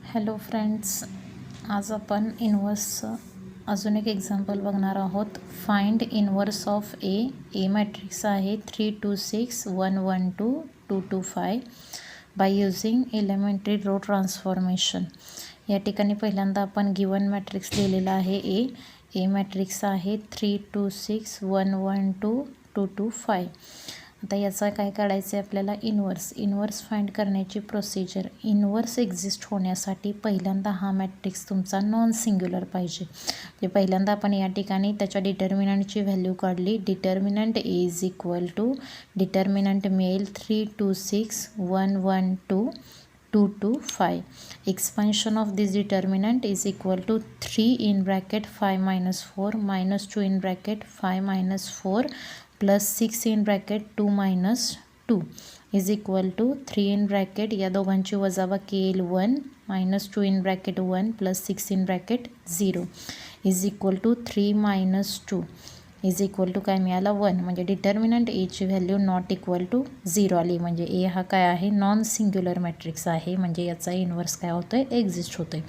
Hello friends, आज आपण इन्व्हर्सचं अजून एक एक्झाम्पल बघणार आहोत. Find inverse of A matrix आहे 3 2 6 1 1 2 2 2 5 by using elementary row transformation. या ठिकाणी पहिल्यांदा आपण गिवन मॅट्रिक्स लिहिलेला आहे. ए मॅट्रिक्स आहे 3 2 6 1 1 2 2 2 5. आता याचा काय काढायचं आहे आपल्याला? इन्व्हर्स फाइंड करण्याची प्रोसिजर. इन्व्हर्स एक्झिस्ट होण्यासाठी पहिल्यांदा हा मॅट्रिक्स तुमचा नॉन सिंग्युलर पाहिजे. म्हणजे पहिल्यांदा आपण या ठिकाणी त्याच्या डिटर्मिनंटची व्हॅल्यू काढली. Determinant A is equal to determinant मिळेल 3 2 6 1 1 2 2 2 5. Expansion of this determinant is equal to 3 in bracket 5 - 4 -2 in bracket 5 - 4 plus 6 in bracket 2 - 2 is equal to 3 in bracket, या दोघांची वजाबाकी येईल 1 -2 in bracket 1 plus 6 in bracket 0 is equal to 3 - 2 is equal to काय मिळाला 1. म्हणजे determinant एची value not equal to 0 आली. म्हणजे ए हा काय आहे? नॉन सिंग्युलर मॅट्रिक्स आहे. म्हणजे याचा इन्व्हर्स काय होतोय? एक्झिस्ट होतोय.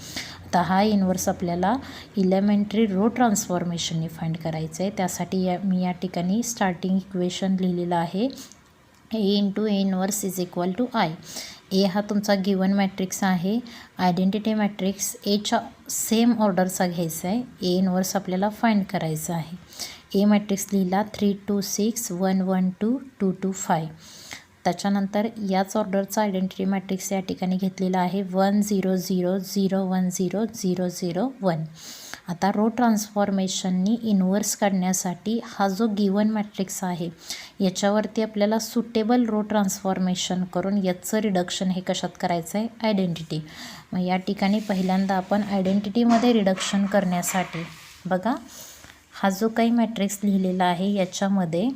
आता हा इन्व्हर्स आपल्याला एलिमेंटरी रो ट्रान्सफॉर्मेशनने फाइंड करायचं आहे. त्यासाठी मी या ठिकाणी स्टार्टिंग इक्वेशन लिहिलेलं आहे. A into A inverse is equal to I. A हा तुमचा गिवन मॅट्रिक्स आहे. आयडेंटिटी मॅट्रिक्स एच्या सेम ऑर्डरचा घ्यायचा आहे. ए इन्व्हर्स आपल्याला फाइंड करायचं आहे. ए मॅट्रिक्स लिहिला 3 2 6 1 1 2 2 2 5. त्याच्यानंतर याच ऑर्डरचा आयडेंटिटी मॅट्रिक्स या ठिकाणी घेतलेला आहे 1 0 0 0 1 0 0 0 1. आता रो ट्रान्सफॉर्मेशननी इन्व्हर्स काढण्यासाठी हा जो गिवन मॅट्रिक्स आहे याच्यावरती आपल्याला सुटेबल रो ट्रान्सफॉर्मेशन करून याचं रिडक्शन हे कशात करायचं आहे? आयडेंटिटी. मग या ठिकाणी पहिल्यांदा आपण आयडेंटिटीमध्ये रिडक्शन करण्यासाठी बघा, हा जो काही मॅट्रिक्स लिहिलेला आहे याच्यामध्ये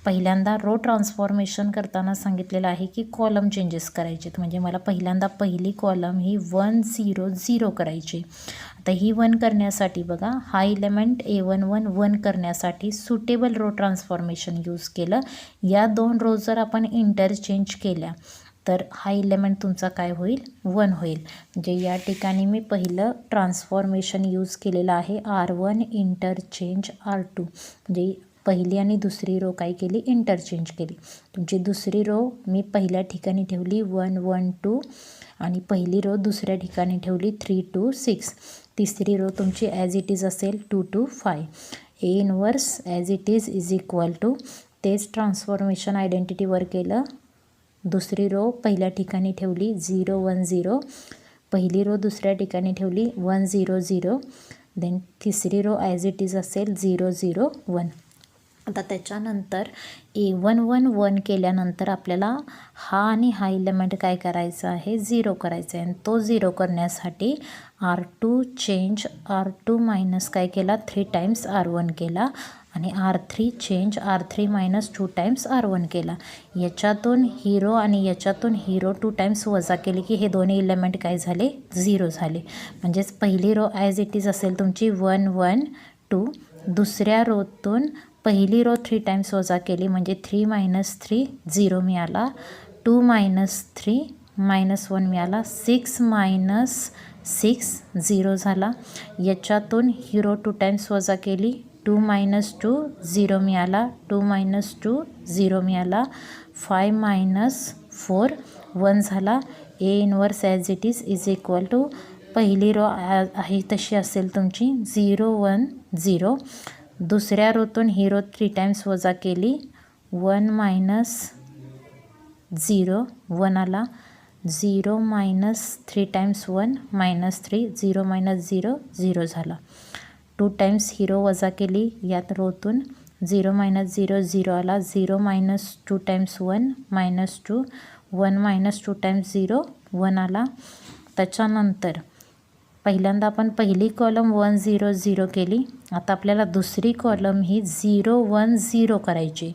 पहिल्यांदा रो ट्रान्सफॉर्मेशन करताना सांगितलेलं आहे की कॉलम चेंजेस करायचे. म्हणजे मला पहिल्यांदा पहिली कॉलम ही 1 0 0 करायची. आता ही 1 करण्यासाठी बघा, हा इलेमेंट A1 1 करण्यासाठी सुटेबल रो ट्रान्सफॉर्मेशन यूज केलं. या दोन रो जर आपण इंटरचेंज केल्या तर हा इलेमेंट तुमचा काय होईल? 1 होईल. म्हणजे या ठिकाणी मी पहिलं ट्रान्सफॉर्मेशन यूज केलेलं आहे R1 इंटरचेंज R2. म्हणजे पहिली आणि दुसरी रो काय केली? इंटरचेंज केली. तुमची दुसरी रो मी पहिल्या ठिकाणी ठेवली 1 1 2 आणि पहिली रो दुसऱ्या ठिकाणी ठेवली 3 2 6. तिसरी रो तुमची ॲज इट इज असेल 2 2 5. A inverse as it is equal to तेच ट्रान्सफॉर्मेशन आयडेंटिटीवर केलं. दुसरी रो पहिल्या ठिकाणी ठेवली 0 1 0. पहिली रो दुसऱ्या ठिकाणी ठेवली 1 0 0. देन तिसरी रो ॲज इट इज असेल 0 0 1. आता त्याच्यानंतर A1 1 केल्यानंतर आपल्याला हा आणि हा इलेमेंट काय करायचा आहे? 0 करायचा आहे. आणि तो 0 करण्यासाठी R2 चेंज R2 मायनस काय केला? 3 टाइम्स R1 केला आणि R3 change R3 minus 2 times R1 केला. याच्यातून हिरो आणि याच्यातून हिरो 2 टाइम्स वजा केले की हे दोन्ही इलेमेंट काय झाले? 0 झाले. म्हणजेच पहिली रो ॲज इट इज असेल तुमची 1 1 2. दुसऱ्या रोतून पहिली रो 3 टाइम्स वजा केली म्हणजे 3 - 3 0 मिळाला. 2 - 3 -1 मिळाला. 6 - 6 0 झाला. याच्यातून हिरो 2 टाइम्स वजा केली 2 - 2 0 मिळाला. 2 - 2 0 मिळाला. 5 - 4 1 झाला. A inverse as it is equal to पहिली रो आहे तशी असेल तुमची 0 1 0. दुसऱ्या रोतून हिरो 3 टाइम्स वजा केली 1 - 0 1 आला. 0 - 3 टाइम्स 1 -3 0 - 0 0 झाला. 2 टाइम्स हिरो वजा केली यात रोतून 0 - 0 0 आला. 0 - 2 टाइम्स 1 -2 1 - 2 टाइम्स 0 1 आला. त्याच्यानंतर पहिल्यांदा आपण पहिली कॉलम 1 0 0 केली. आता आपल्याला दुसरी कॉलम ही 0 1 0 करायची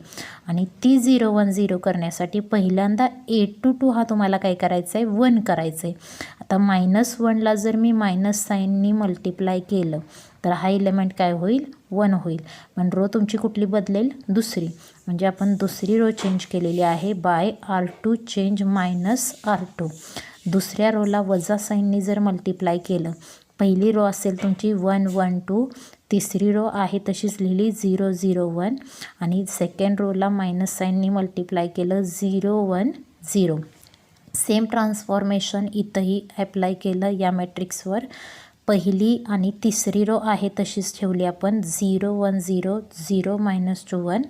आणि ती 0 1 0 करण्यासाठी पहिल्यांदा A to 2 हा तुम्हाला काय करायचा आहे? 1 करायचं आहे. आता -1ला जर मी मायनस साईननी मल्टिप्लाय केलं तर हा इलेमेंट काय होईल? 1 होईल. पण रो तुमची कुठली बदलेल? दुसरी. म्हणजे आपण दुसरी रो चेंज केलेली आहे बाय R2 चेंज -R2. दुसऱ्या रोला वजा साईनने जर मल्टिप्लाय केलं, पहिली रो असेल तुमची 1 1 2, तिसरी रो आहे तशीच लिहिली 0 0 1 आणि सेकंड रोला मायनस साईनने मल्टिप्लाय केलं 0 1 0. सेम ट्रान्सफॉर्मेशन इथंही ॲप्लाय केलं या मॅट्रिक्सवर. पहिली आणि तिसरी रो आहे तशीच ठेवली आपण 0 1 0 0 -2 1.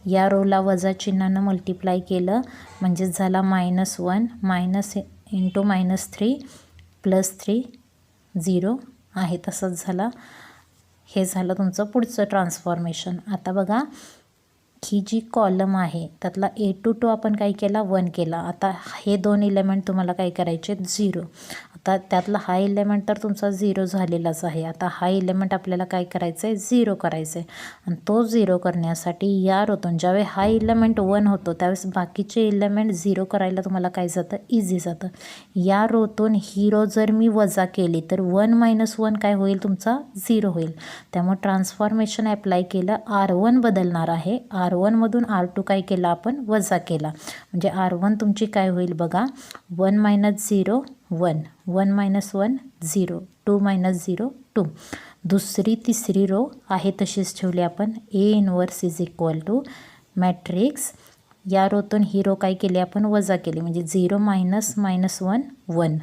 या रोला वजा चिन्हानं मल्टिप्लाय केलं म्हणजेच झाला -1 मायनस इंटू -3 +3 0 आहे तसंच झाला. हे झालं तुमचं पुढचं ट्रान्सफॉर्मेशन. आता बघा ही जी कॉलम आहे त्यातला A to 2 आपण काय केला 1 केला. आता हे दोन इलेमेंट तुम्हाला काय करायचे 0. आता त्यातला हा इलेमेंट तर तुमचा 0 झालेलाच आहे. आता हा इलेमेंट आपल्याला काय करायचं आहे 0 करायचं आहे आणि तो 0 करण्यासाठी या रोतून ज्यावेळी हा इलेमेंट 1 होतो त्यावेळेस बाकीचे इलेमेंट 0 करायला तुम्हाला काय जातं इझी जातं. या रोतून ही रो जर मी वजा केली तर 1 - 1 काय होईल तुमचा 0 होईल. त्यामुळे ट्रान्सफॉर्मेशन ॲप्लाय केलं R1 बदलणार आहे. R1 मधून R2 काय केला आपण वजा केला म्हणजे R1 तुमची काय होईल बघा 1 - 0 1 1 - 1 0 2 - 0 2. दुसरी तिसरी रो आहे तशीच ठेवली आपण. A inverse is equal to matrix या रोतून ही रो काय केली आपण वजा केली म्हणजे 0 - -1 1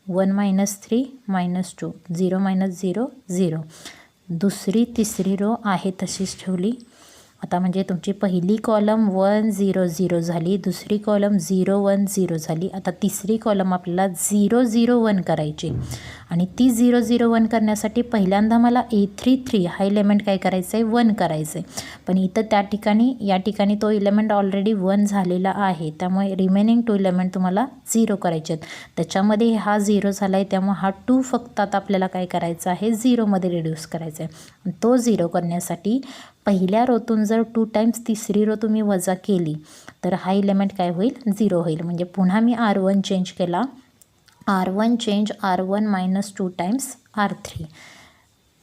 1 - 3 -2 0 - 0 0. दुसरी तिसरी रो आहे तशीच ठेवली. आता म्हणजे तुमची पहिली कॉलम 1 0 0 झाली, दुसरी कॉलम 0 1 0 झाली. आता तिसरी कॉलम आपल्याला 0 0 1 करायची आणि ती 0 0 1 करण्यासाठी पहिल्यांदा मला A33 हा इलेमेंट काय करायचं आहे 1 करायचं आहे. पण इथं या ठिकाणी तो इलेमेंट ऑलरेडी 1 झालेला आहे. त्यामुळे रिमेनिंग 2 इलेमेंट तुम्हाला 0 करायचे आहेत. त्याच्यामध्ये हा 0 झाला आहे त्यामुळे हा 2 फक्त आता आपल्याला काय करायचा आहे 0मध्ये रिड्यूस करायचा आहे. तो 0 करण्यासाठी पहिल्या रोतून जर 2 टाइम्स तिसरी रो तुम्ही वजा केली तर हा इलेमेंट काय होईल 0 होईल. म्हणजे पुन्हा मी R1 चेंज केला. R1 change R1 -2 times R3.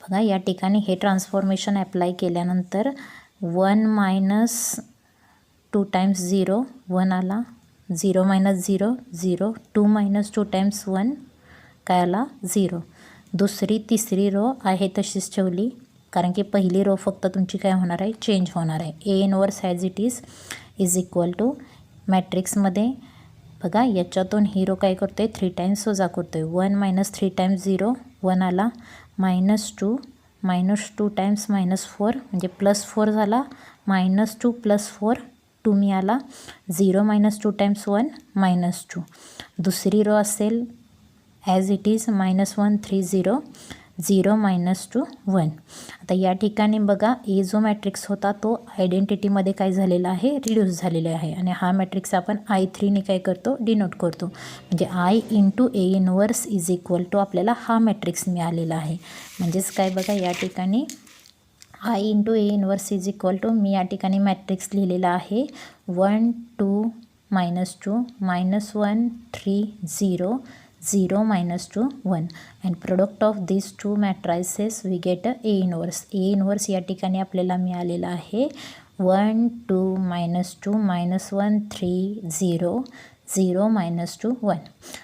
बघा या ठिकाणी हे ट्रान्सफॉर्मेशन ॲप्लाय केल्यानंतर 1 - 2 टाइम्स 0 1 आला 0 - 0 0 2 - 2 टाइम्स 1 काय आला 0. दुसरी तिसरी रो आहे तशीच ठेवली कारण की पहिली रो फक्त तुमची काय होणार आहे चेंज होणार आहे. A inverse as it is equal to मॅट्रिक्समध्ये बघा याच्यातून ही रो काय करतो आहे 3 टाइम्स वजा करतो आहे. 1 - 3 टाइम्स 0 1 आला -2 -2 टाइम्स -4 म्हणजे +4 झाला -2 +4 2 मिळाला 0 - 2 टाइम्स 1 -2. दुसरी रो असेल ॲज इट इज -1 3 0 0 -2 1. आता या ठिकाणी बघा ए जो मॅट्रिक्स होता तो आयडेंटिटीमध्ये काय झालेला आहे रिड्यूस झालेला आहे आणि हा मॅट्रिक्स आपण I3ने काय करतो डिनोट करतो. म्हणजे I × A inverse is equal to आपल्याला हा मॅट्रिक्स मिळालेला आहे. म्हणजेच काय बघा या ठिकाणी I × A inverse is equal to मी या ठिकाणी मॅट्रिक्स लिहिलेला आहे 1 2 -2 -1 3 0 0 -2 1 and product of these two matrices we get A inverse. A inverse या ठिकाणी आपल्याला मिळालेला आहे 1 2 -2 -1 3 0 0 -2 1.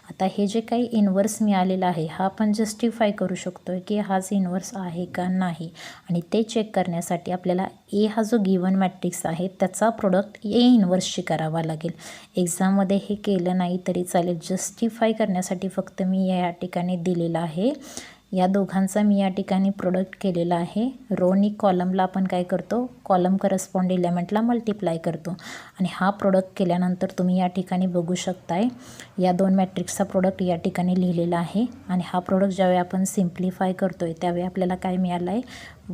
आता हे जे काही इन्व्हर्स मिळालेलं आहे हा आपण जस्टिफाय करू शकतो की हाच इन्व्हर्स आहे का नाही आणि ते चेक करण्यासाठी आपल्याला ए हा जो गिवन मॅट्रिक्स आहे त्याचा प्रोडक्ट ए इन्व्हर्सशी करावा लागेल. एक्झाममध्ये हे केलं नाही तरी चालेल. जस्टिफाय करण्यासाठी फक्त मी या ठिकाणी दिलेलं आहे. या दोघांचा मी या ठिकाणी प्रोडक्ट केलेला आहे. रोनी कॉलमला आपण काय करतो कॉलम करस्पॉन्ड इलेमेंटला मल्टिप्लाय करतो आणि हा प्रोडक्ट केल्यानंतर तुम्ही या ठिकाणी बघू शकताय या दोन मॅट्रिक्सचा प्रोडक्ट या ठिकाणी लिहिलेला आहे आणि हा प्रोडक्ट ज्यावेळी आपण सिम्प्लिफाय करतो आहे त्यावेळी आपल्याला काय मिळालं आहे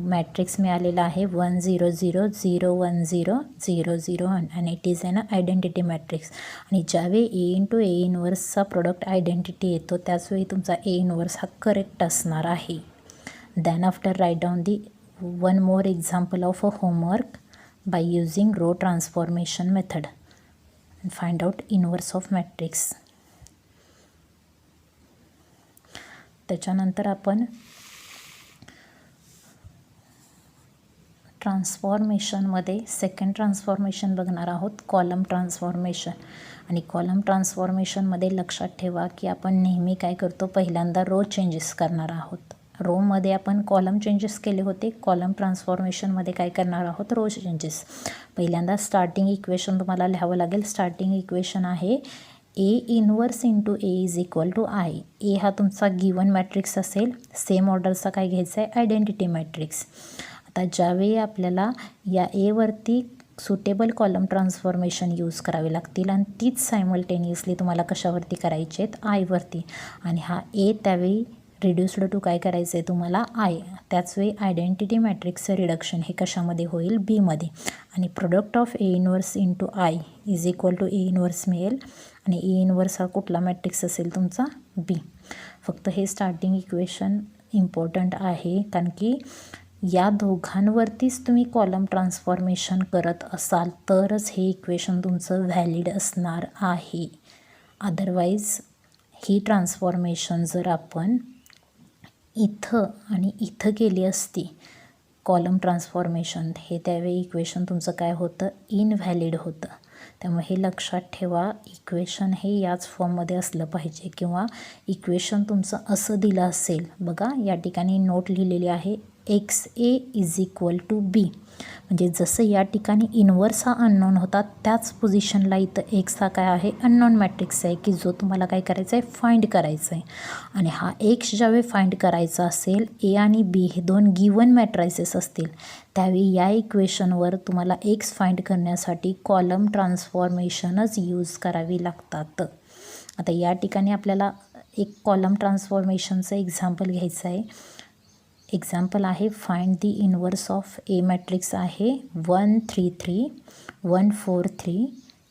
मॅट्रिक्स मिळालेला आहे 1 0 0 0 1 0 0 0 1 आणि it is an identity matrix. आणि ज्यावेळी A × A इनवर्सचा प्रोडक्ट आयडेंटिटी येतो त्याचवेळी तुमचा A इनवर्स हा करेक्ट असणार आहे. Then after write down the one more example of a homework by using row transformation method and find out inverse of matrix. त्याच्यानंतर आपण ट्रान्सफॉर्मेशनमध्ये सेकंड ट्रान्सफॉर्मेशन बघणार आहोत, कॉलम ट्रान्सफॉर्मेशन. आणि कॉलम ट्रान्सफॉर्मेशनमध्ये लक्षात ठेवा की आपण नेहमी काय करतो, पहिल्यांदा रो चेंजेस करणार आहोत. रोमध्ये आपण कॉलम चेंजेस केले होते, कॉलम ट्रान्सफॉर्मेशनमध्ये काय करणार आहोत, रो चेंजेस. पहिल्यांदा स्टार्टिंग इक्वेशन तुम्हाला लिहावं लागेल. स्टार्टिंग इक्वेशन आहे A inverse into A is equal to I. A हा तुमचा गिवन मॅट्रिक्स असेल. सेम ऑर्डरचा काय घ्यायचा आहे, आयडेंटिटी मॅट्रिक्स. आता ज्यावेळी आपल्याला या एवरती सुटेबल कॉलम ट्रान्सफॉर्मेशन यूज करावे लागतील आणि तीच सायमल्टेनियसली तुम्हाला कशावरती करायचे आहेत, आयवरती. आणि हा ए त्यावेळी रिड्यूस्ड टू काय करायचं आहे तुम्हाला, आय. त्याचवेळी आयडेंटिटी मॅट्रिक्सचं रिडक्शन हे कशामध्ये होईल, बीमध्ये. आणि product of A inverse into I is equal to A inverse मिळेल. आणि ए इनवर्स हा कुठला मॅट्रिक्स असेल तुमचा, बी. फक्त हे स्टार्टिंग इक्वेशन इम्पॉर्टंट आहे, कारण की या दोघांवरतीच तुम्ही कॉलम ट्रान्सफॉर्मेशन करत असाल तरच हे इक्वेशन तुमचं व्हॅलिड असणार आहे. अदरवाईज ही ट्रान्सफॉर्मेशन जर आपण इथं आणि इथं केली असती कॉलम ट्रान्सफॉर्मेशन, हे त्यावेळी इक्वेशन तुमचं काय होतं, इनव्हॅलिड होतं. त्यामुळे हे लक्षात ठेवा, इक्वेशन हे याच फॉर्ममध्ये असलं पाहिजे. किंवा इक्वेशन तुमचं असं दिलं असेल, बघा या ठिकाणी नोट लिहिलेली आहे, x A is equal to B. म्हणजे जसं या ठिकाणी इनवर्स हा अननोन होता, त्याच पोझिशनला इथं एक्स हा काय आहे, अननोन मॅट्रिक्स आहे, की जो तुम्हाला काय करायचा आहे, फाइंड करायचा आहे. आणि हा एक्स ज्यावेळी फाइंड करायचा असेल, ए आणि बी हे दोन गिवन मॅट्रायसेस असतील, त्यावेळी या इक्वेशनवर तुम्हाला एक्स फाइंड करण्यासाठी कॉलम ट्रान्सफॉर्मेशनच यूज करावी लागतात. आता या ठिकाणी आपल्याला एक कॉलम ट्रान्सफॉर्मेशनचं एक्झाम्पल घ्यायचं आहे. एक्झाम्पल आहे, find the inverse of A matrix आहे 1 3 3 1 4 3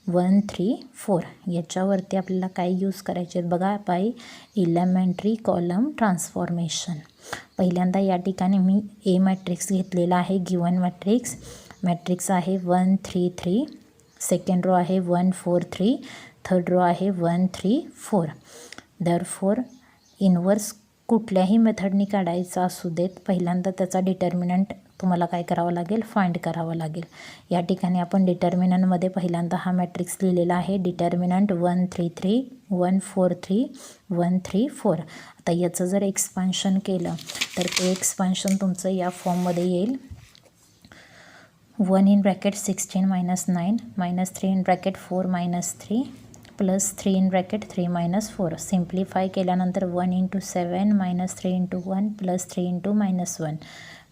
1 3 4. याच्यावरती आपल्याला काय यूज करायचे आहेत बघा, बाय एलिमेंटरी कॉलम ट्रान्सफॉर्मेशन. पहिल्यांदा या ठिकाणी मी ए मॅट्रिक्स घेतलेला आहे, गिवन मॅट्रिक्स. मॅट्रिक्स आहे 1 3 3, सेकंड रो आहे 1 4 3, थर्ड रो आहे 1 3 4. दरफोर इनवर्स कुठल्याही मेथडनी काढायचा असू देत, पहिल्यांदा त्याचा डिटर्मिनंट तुम्हाला काय करावं लागेल, फाइंड करावं लागेल. या ठिकाणी आपण डिटर्मिनंटमध्ये पहिल्यांदा हा मॅट्रिक्स लिहिलेला आहे, डिटर्मिनंट 1 3 3 1 4 3 1 3 4. आता याचं जर एक्सपान्शन केलं तर ते एक्सपान्शन तुमचं या फॉर्ममध्ये येईल, 1 in bracket 16 - 9 -3 in bracket 4 - 3 plus 3 in bracket 3 - 4. Simplify केल्यानंतर 1 × 7 - 3 × 1 plus 3 × -1.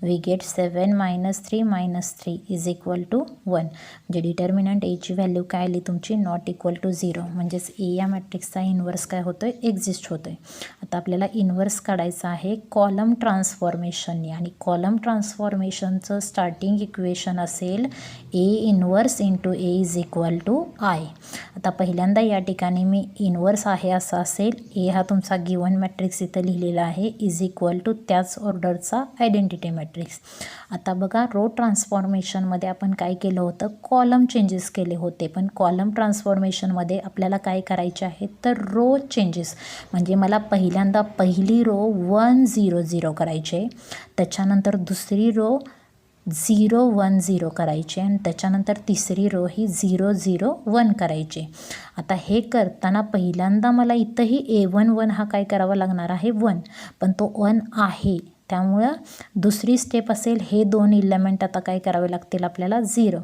We get 7 - 3 - 3 is equal to 1. म्हणजे डिटर्मिनंट एची व्हॅल्यू काय आली तुमची, नॉट इक्वल टू 0. म्हणजेच ए या मॅट्रिक्सचा इनवर्स काय होतो आहे, एक्झिस्ट होतो आहे. आता आपल्याला इनवर्स काढायचं आहे कॉलम ट्रान्सफॉर्मेशनने. आणि कॉलम ट्रान्सफॉर्मेशनचं स्टार्टिंग इक्वेशन असेल A inverse into A is equal to I. आता पहिल्यांदा या ठिकाणी मी इनवर्स आहे असं असेल, ए हा तुमचा गिवन मॅट्रिक्स इथं लिहिलेला आहे, इज इक्वल टू त्याच ऑर्डरचा आयडेंटिटी मॅट्रिक्स. आता बघा, रो ट्रान्सफॉर्मेशनमध्ये आपण काय केलं होतं, कॉलम चेंजेस केले होते. पण कॉलम ट्रान्सफॉर्मेशनमध्ये आपल्याला काय करायचे आहे, तर रो चेंजेस. म्हणजे मला पहिल्यांदा पहिली रो 1 0 0 करायचे, त्याच्यानंतर दुसरी रो 0 1 0 करायचे, आणि त्याच्यानंतर तिसरी रो ही 0 0 1 करायचे. आता हे करताना पहिल्यांदा मला इथंही A1 1 हा काय करावा लागणार आहे, 1. पण तो 1 आहे, त्यामुळं दुसरी स्टेप असेल, हे दोन इलेमेंट आता काय करावे लागतील आपल्याला, 0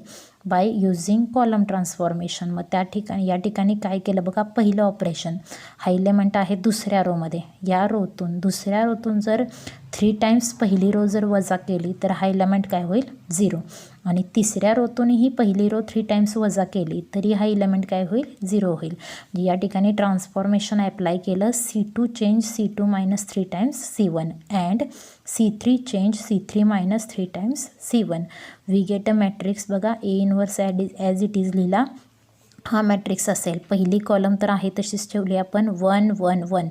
बाय युजिंग कॉलम ट्रान्सफॉर्मेशन. मग त्या ठिकाणी या ठिकाणी काय केलं बघा, पहिलं ऑपरेशन, हा इलेमेंट आहे दुसऱ्या रोमध्ये, या रोतून दुसऱ्या रोतून जर 3 टाइम्स पहिली रो जर वजा केली तर हा इलेमेंट काय होईल, 0. आणि तिसऱ्या रोतूनही पहिली रो 3 टाइम्स वजा केली तरी हा इलेमेंट काय होईल, 0 होईल. म्हणजे या ठिकाणी ट्रान्सफॉर्मेशन अप्लाय केलं, C2 change C2 - 3 times C1 and C3 change C3 - 3 times C1. We get a matrix. बघा, A inverse as it is लिहिला, हा मॅट्रिक्स असेल. पहिली कॉलम तर आहे तशीच ठेवली आपण, 1 1 1.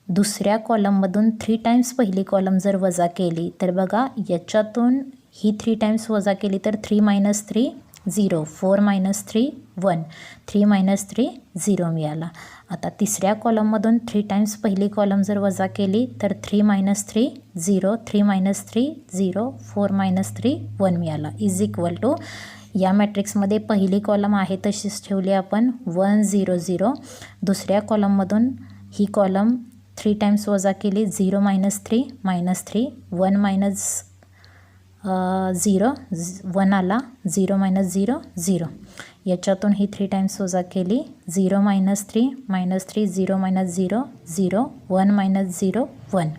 दुसऱ्या कॉलममधून 3 टाइम्स पहिली कॉलम जर वजा केली तर बघा, याच्यातून ही 3 टाइम्स वजा केली तर 3 - 3 0, 4 - 3 1, 3 - 3 0 मिळाला. आता तिसऱ्या कॉलममधून 3 टाइम्स पहिली कॉलम जर वजा केली तर 3 - 3 0, 3 - 3 0, 4 - 3 1 मिळाला इज इक्वल टू या मॅट्रिक्समध्ये पहिली कॉलम आहे तशीच ठेवली आपण 1 0 0. दुसऱ्या कॉलममधून ही कॉलम 3 टाइम्स वजा केली 0 - 3 -3 1 - 0 1 आला 0 - 0 0. याच्यातून ही 3 टाइम्स वजा केली 0 - 3 -3 0 - 0 0 1 - 0 1.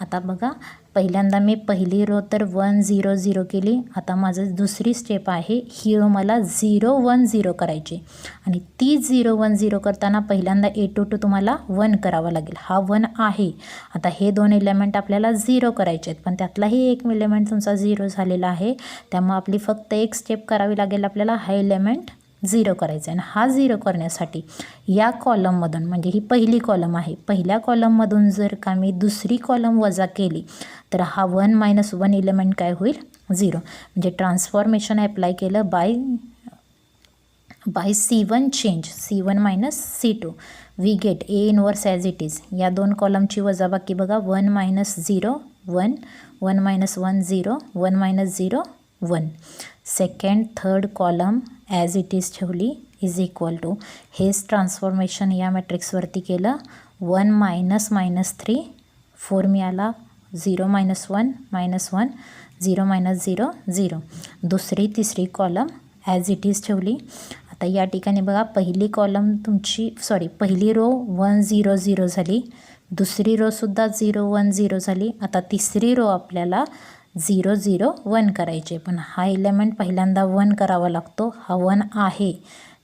आता बघा पहिल्यांदा मी पहिली रो तर 1 0 0 केली. आता माझं दुसरी स्टेप आहे ही रो मला 0 1 0 करायची आणि ती 0 1 0 करताना पहिल्यांदा A to तुम्हाला 1 करावा लागेल. हा 1 आहे. आता हे दोन एलिमेंट आपल्याला 0 करायचे आहेत पण त्यातलाही एक एलिमेंट तुमचा 0 झालेला आहे. त्यामुळे आपली फक्त एक स्टेप करावी लागेल आपल्याला हा एलिमेंट 0 करायचा आहे. आणि हा 0 करण्यासाठी या कॉलममधून म्हणजे ही पहिली कॉलम आहे पहिल्या कॉलममधून जर का मी दुसरी कॉलम वजा केली तर हा 1 - 1 एलिमेंट काय होईल 0. म्हणजे ट्रान्सफॉर्मेशन ॲप्लाय केलं by C1 change C1 - C2 we get A inverse as it is. या दोन कॉलमची वजाबाकी बघा 1 - 0 1 1 - 1 0 1 - 0 1. Second third column as it is ठेवली इज इक्वल टू हेच ट्रान्सफॉर्मेशन या मॅट्रिक्सवरती केलं 1 - -3 4 मिळाला 0 - 1 -1 0 - 0 0. दुसरी तिसरी कॉलम ॲज इट इज ठेवली. आता या ठिकाणी बघा पहिली कॉलम तुमची पहिली रो 1 0 0 झाली. दुसरी रोसुद्धा 0 1 0 झाली. आता तिसरी रो आपल्याला 0 0 1 करायचे पण हा एलिमेंट पहिल्यांदा 1 करावा लागतो. हा 1 आहे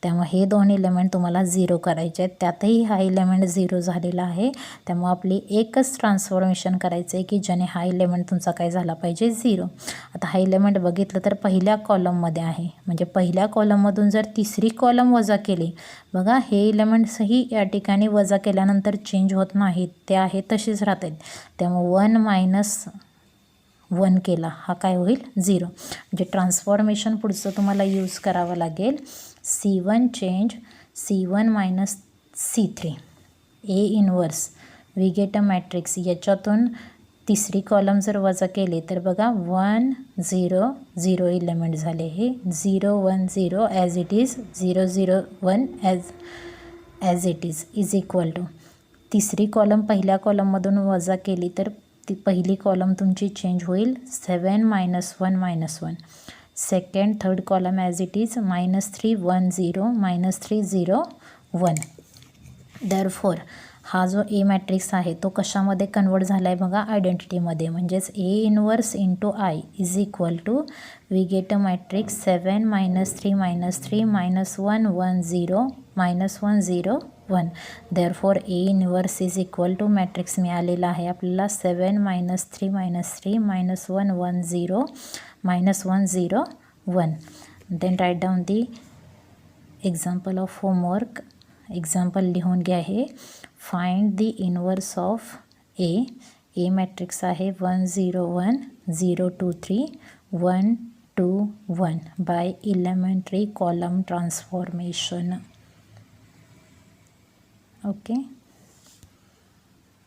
त्यामुळे हे दोन एलिमेंट तुम्हाला 0 करायचे आहेत. त्यातही हा एलिमेंट 0 झालेला आहे त्यामुळे आपली एकच ट्रान्सफॉर्मेशन करायचं आहे की ज्याने हा एलिमेंट तुमचा काय झाला पाहिजे 0. आता हा एलिमेंट बघितलं तर पहिल्या कॉलममध्ये आहे म्हणजे पहिल्या कॉलममधून जर तिसरी कॉलम वजा केली बघा हे एलिमेंट्सही या ठिकाणी वजा केल्यानंतर चेंज होत नाहीत ते आहे तसेच राहत आहेत. त्यामुळे 1 - 1 केला हा काय होईल 0. म्हणजे ट्रान्सफॉर्मेशन पुढचं तुम्हाला यूज करावं लागेल C1 change C1 - C3 A inverse we get a matrix. याच्यातून तिसरी कॉलम जर वजा केली तर बघा 1 0 0 एलिमेंट झाले हे 0 1 0 as it is 0 0 1 as it is equal to तिसरी कॉलम पहिल्या कॉलममधून वजा केली तर ती पहिली कॉलम तुमची चेंज होईल 7 - 1 -1. Second third column as it is -3 1 0 -3 0 1. Therefore हा जो A मॅट्रिक्स आहे तो कशामध्ये कन्वर्ट झाला आहे बघा आयडेंटिटीमध्ये म्हणजेच A inverse into I is equal to we get a matrix 7 - 3 -3 -1 1 0 -1 0 1. Therefore A inverse is equal to matrix मिळालेला आहे आपल्याला 7 - 3 -3 -1 1 0 -1 0 1. Then write down the example of homework. Example लिहून घ्या हे find the inverse of A matrix आहे 1 0 1 0 2 3 1 2 1 by elementary column transformation. Okay.